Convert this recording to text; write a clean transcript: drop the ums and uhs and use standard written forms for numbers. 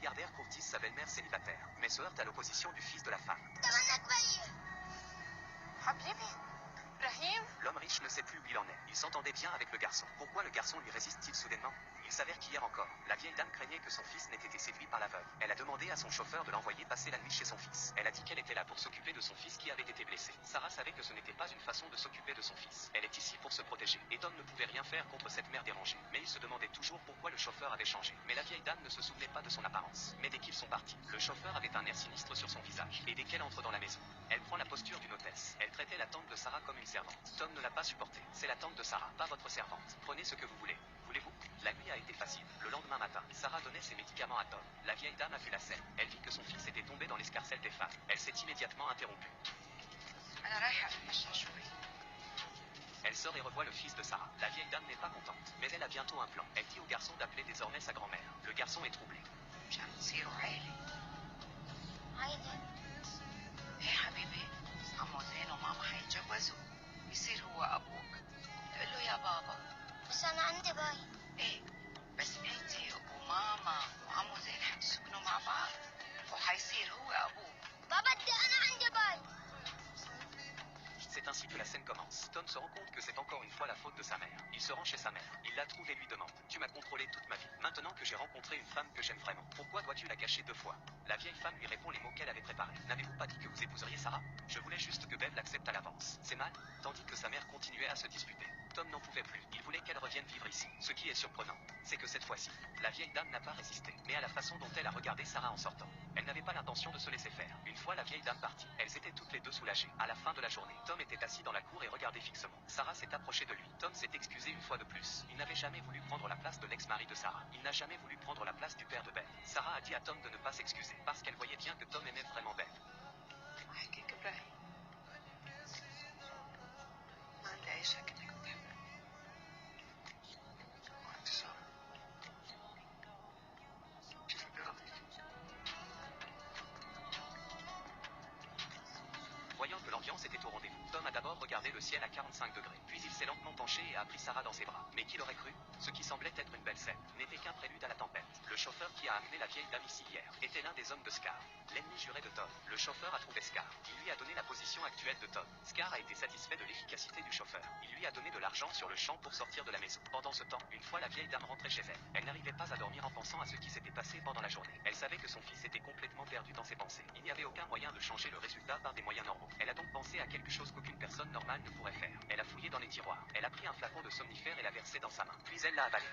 milliardaire courtise sa belle-mère célibataire, mais se heurte à l'opposition du fils de la femme. L'homme riche ne sait plus où il en est. Il s'entendait bien avec le garçon. Pourquoi le garçon lui résiste-t-il soudainement? Il s'avère qu'hier encore, la vieille dame craignait que son fils n'ait été séduit par la veuve. Elle a demandé à son chauffeur de l'envoyer passer la nuit chez son fils. Elle a dit qu'elle était là pour s'occuper de son fils qui avait été blessé. Sarah savait que ce n'était pas une façon de s'occuper de son fils. Elle est ici pour se protéger. Et Tom ne pouvait rien faire contre cette mère dérangée. Mais il se demandait toujours pourquoi le chauffeur avait changé. Mais la vieille dame ne se souvenait pas de son apparence. Mais dès qu'ils sont partis, le chauffeur avait un air sinistre sur son visage. Et dès qu'elle entre dans la maison, elle prend la posture d'une hôtesse. Elle traitait la tante de Sarah comme une servante. Tom ne l'a pas supporté. C'est la tante de Sarah, pas votre servante. Prenez ce que vous voulez. Voulez-vous? La nuit a été facile. Le lendemain matin, Sarah donnait ses médicaments à Tom. La vieille dame a vu la scène. Elle vit que son fils était tombé dans l'escarcelle des femmes. Elle s'est immédiatement interrompue. Elle sort et revoit le fils de Sarah. La vieille dame n'est pas contente, mais elle a bientôt un plan. Elle dit au garçon d'appeler désormais sa grand-mère. Le garçon est troublé. يصير هو ابوك تقول له يا بابا بس انا عندي باي ايه بس انتي وماما وعمو زين حتسكنوا مع بعض وحيصير هو ابوك بابا دي انا عندي باي. C'est ainsi que la scène commence. Tom se rend compte que c'est encore une fois la faute de sa mère. Il se rend chez sa mère. Il la trouve et lui demande: tu m'as contrôlé toute ma vie. Maintenant que j'ai rencontré une femme que j'aime vraiment, pourquoi dois-tu la cacher 2 fois? La vieille femme lui répond les mots qu'elle avait préparés. N'avez-vous pas dit que vous épouseriez Sarah? Je voulais juste que Bev l'accepte à l'avance. C'est mal? Tandis que sa mère continuait à se disputer. Tom n'en pouvait plus. Il voulait qu'elle revienne vivre ici. Ce qui est surprenant, c'est que cette fois-ci, la vieille dame n'a pas résisté, mais à la façon dont elle a regardé Sarah en sortant. Elle n'avait pas l'intention de se laisser faire. Une fois la vieille dame partie, elles étaient toutes les deux soulagées. À la fin de la journée, Tom était assis dans la cour et regardait fixement. Sarah s'est approchée de lui. Tom s'est excusé une fois de plus. Il n'avait jamais voulu prendre la place de l'ex-mari de Sarah. Il n'a jamais voulu prendre la place du père de Bev. Sarah a dit à Tom de ne pas s'excuser, parce qu'elle voyait bien que Tom aimait vraiment Bev. Voyant que l'ambiance était au rendez-vous, Tom a d'abord regardé le ciel à 45 degrés. Puis il s'est lentement penché et a pris Sarah dans ses bras. Mais qui l'aurait cru? Ce qui semblait être une belle scène n'était qu'un prélude à la tempête. Le chauffeur qui a amené la vieille dame ici hier était l'un des hommes de Scar, l'ennemi juré de Tom. Le chauffeur a trouvé Scar. Il lui a donné la position actuelle de Tom. Scar a été satisfait de l'efficacité du chauffeur. Il lui a donné de l'argent sur le champ pour sortir de la maison. Pendant ce temps, une fois la vieille dame rentrée chez elle, elle n'arrivait pas à dormir en pensant à ce qui s'était passé pendant la journée. Elle savait que son fils était complètement perdu dans ses pensées. Il n'y avait aucun moyen de changer le résultat par des moyens normaux. Elle a donc pensé à quelque chose qu'aucune personne normale ne pourrait faire. Elle a fouillé dans les tiroirs. Elle a pris un flacon de somnifère et l'a versé dans sa main. Puis elle l'a avalé.